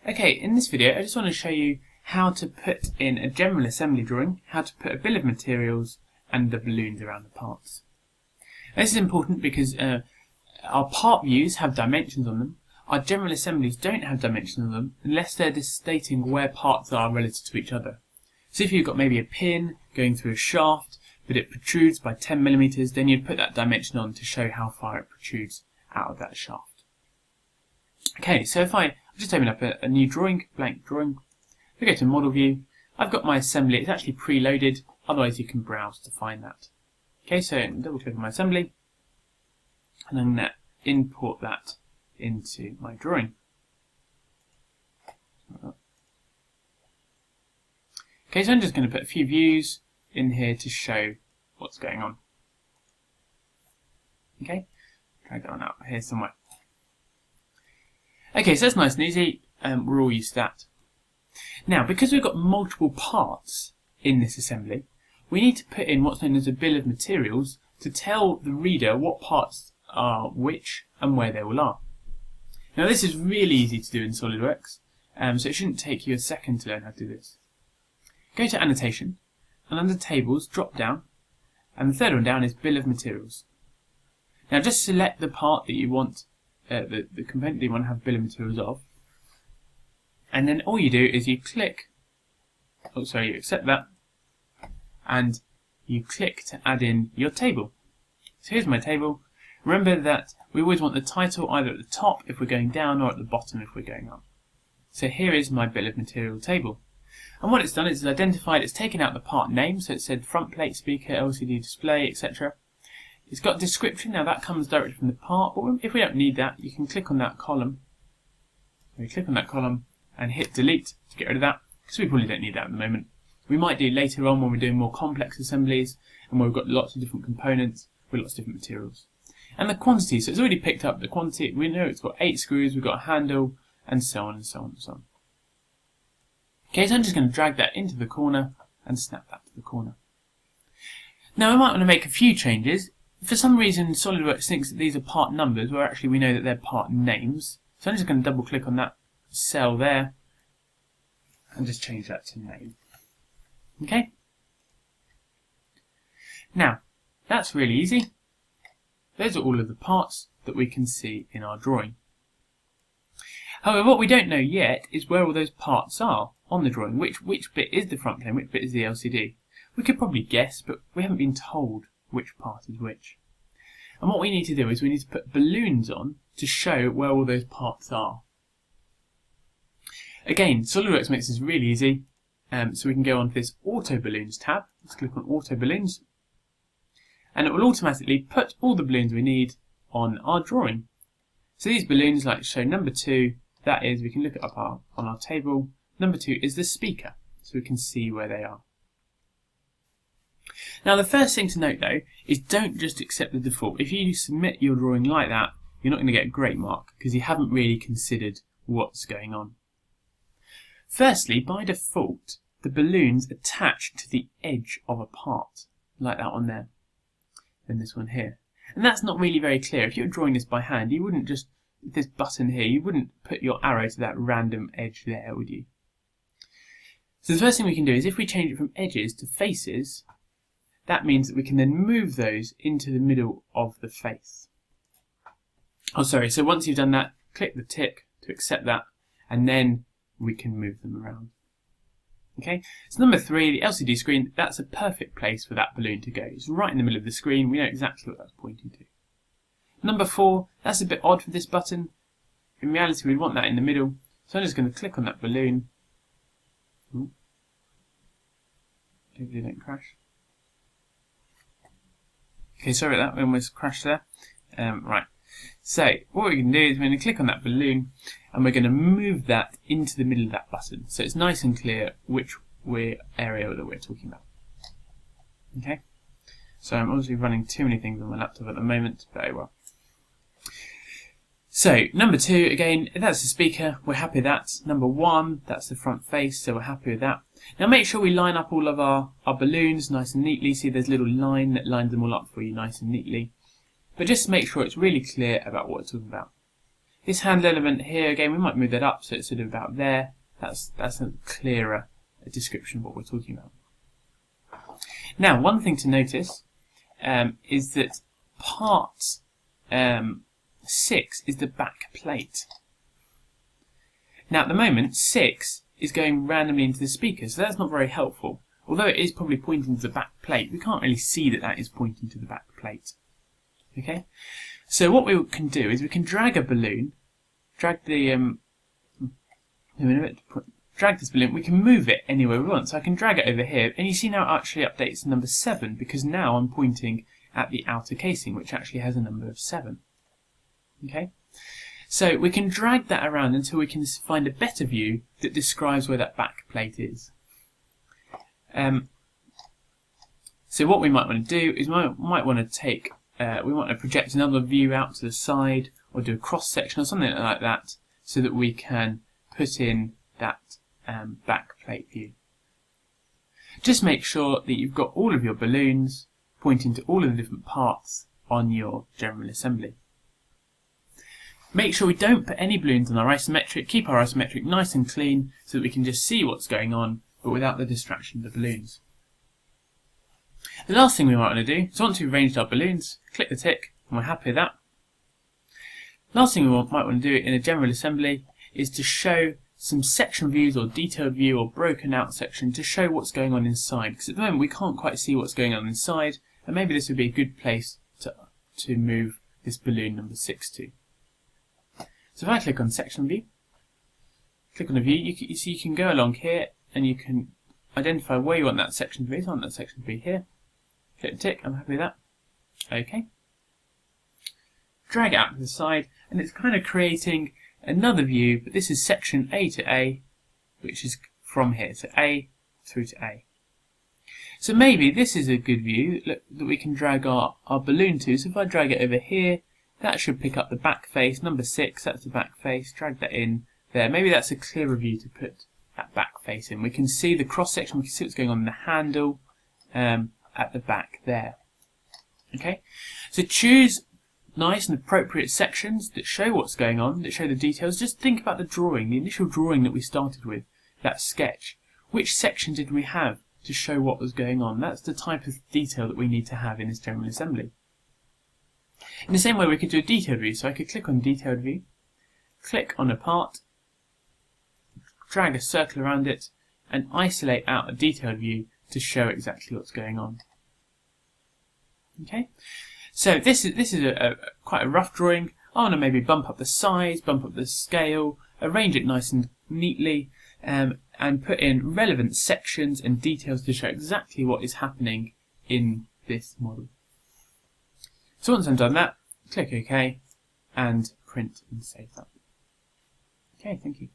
Okay, in this video I just want to show you how to put in a general assembly drawing, how to put a bill of materials and the balloons around the parts. Now, this is important because our part views have dimensions on them. Our general assemblies don't have dimensions on them unless they're just stating where parts are relative to each other. So if you've got maybe a pin going through a shaft but it protrudes by 10 millimeters, then you'd put that dimension on to show how far it protrudes out of that shaft. Okay, so if I just open up a new drawing, blank drawing, we go to model view, I've got my assembly, it's actually preloaded, otherwise you can browse to find that. Okay, so double click on my assembly, and I'm going to import that into my drawing. Okay, so I'm just going to put a few views in here to show what's going on. Okay, drag that one out here somewhere. Okay, so that's nice and easy, we're all used to that. Now, because we've got multiple parts in this assembly, we need to put in what's known as a bill of materials to tell the reader what parts are which and where they all are. Now, this is really easy to do in Solidworks, so it shouldn't take you a second to learn how to do this. Go to Annotation, and under Tables, drop down, and the third one down is Bill of Materials. Now, just select the part that you want, the component that you want to have bill of materials of, and then all you do is you click, you accept that, and you click to add in your table. So here's my table. Remember that we always want the title either at the top if we're going down or at the bottom if we're going up. So here is my bill of material table. And what it's done is it's identified, it's taken out the part name, so it said front plate, speaker, LCD display, etc. It's got a description, now that comes directly from the part, but if we don't need that, you can click on that column. We click on that column and hit delete to get rid of that, because we probably don't need that at the moment. We might do later on when we're doing more complex assemblies and where we've got lots of different components with lots of different materials. And the quantity, so it's already picked up the quantity, we know it's got 8 screws, we've got a handle, and so on and so on and so on. Okay, so I'm just going to drag that into the corner and snap that to the corner. Now we might want to make a few changes. For some reason Solidworks thinks that these are part numbers, where actually we know that they're part names. So I'm just going to double click on that cell there and just change that to name. Okay? Now, that's really easy. Those are all of the parts that we can see in our drawing. However, what we don't know yet is where all those parts are on the drawing. Which bit is the front plane, which bit is the LCD. We could probably guess, but we haven't been told which part is which. And what we need to do is we need to put balloons on to show where all those parts are. Again, Solidworks makes this really easy, so we can go on to this Auto Balloons tab. Let's click on Auto Balloons, and it will automatically put all the balloons we need on our drawing. So these balloons, like show number 2, that is, we can look it up on our table. Number 2 is the speaker, so we can see where they are. Now the first thing to note though is don't just accept the default. If you submit your drawing like that, you're not going to get a great mark because you haven't really considered what's going on. Firstly, by default, the balloons attach to the edge of a part, like that one there, and this one here. And that's not really very clear. If you're drawing this by hand, you wouldn't just, this button here, you wouldn't put your arrow to that random edge there, would you? So the first thing we can do is if we change it from edges to faces, that means that we can then move those into the middle of the face. So once you've done that, click the tick to accept that, and then we can move them around. Okay, so number 3, the LCD screen, that's a perfect place for that balloon to go. It's right in the middle of the screen, we know exactly what that's pointing to. Number 4, that's a bit odd for this button. In reality, we want that in the middle, so I'm just going to click on that balloon. Hopefully it didn't crash. Okay, sorry about that, we almost crashed there. Right, so what we're going to do is we're going to click on that balloon and we're going to move that into the middle of that button, so it's nice and clear which area that we're talking about. Okay, so I'm obviously running too many things on my laptop at the moment, very well. So number 2, again, that's the speaker, we're happy with that. Number 1, that's the front face, so we're happy with that. Now make sure we line up all of our balloons nice and neatly. See there's a little line that lines them all up for you nice and neatly. But just make sure it's really clear about what we're talking about. This handle element here, again, we might move that up so it's sort of about there. That's a clearer description of what we're talking about. Now, one thing to notice is that part 6 is the back plate. Now, at the moment, 6 is going randomly into the speaker, so that's not very helpful. Although it is probably pointing to the back plate, we can't really see that that is pointing to the back plate. Okay? So what we can do is we can drag a balloon, drag the drag this balloon, we can move it anywhere we want. So I can drag it over here, and you see now it actually updates to number 7, because now I'm pointing at the outer casing, which actually has a number of 7. Okay? So we can drag that around until we can find a better view that describes where that back plate is. So what we might want to do is we might want to take, we want to project another view out to the side, or do a cross section or something like that, so that we can put in that back plate view. Just make sure that you've got all of your balloons pointing to all of the different parts on your general assembly. Make sure we don't put any balloons on our isometric, keep our isometric nice and clean so that we can just see what's going on, but without the distraction of the balloons. The last thing we might want to do is, once we've arranged our balloons, click the tick, and we're happy with that. Last thing we might want to do in a general assembly is to show some section views or detailed view or broken out section to show what's going on inside, because at the moment we can't quite see what's going on inside, and maybe this would be a good place to move this balloon number 6 to. So if I click on section view, click on a view, you see you can go along here and you can identify where you want that section to be. So I want that section to be here. Click the tick, I'm happy with that. OK. Drag it out to the side, and it's kind of creating another view, but this is section A to A, which is from here, so A through to A. So maybe this is a good view that we can drag our balloon to. So if I drag it over here, that should pick up the back face, number 6, that's the back face, drag that in there. Maybe that's a clearer view to put that back face in. We can see the cross section, we can see what's going on in the handle at the back there. Okay, so choose nice and appropriate sections that show what's going on, that show the details. Just think about the drawing, the initial drawing that we started with, that sketch. Which section did we have to show what was going on? That's the type of detail that we need to have in this general assembly. In the same way we could do a detailed view, so I could click on detailed view, click on a part, drag a circle around it, and isolate out a detailed view to show exactly what's going on. Okay, so this is quite a rough drawing. I want to maybe bump up the size, bump up the scale, arrange it nice and neatly, and put in relevant sections and details to show exactly what is happening in this model. So once I've done that, click OK and print and save that. Okay, thank you.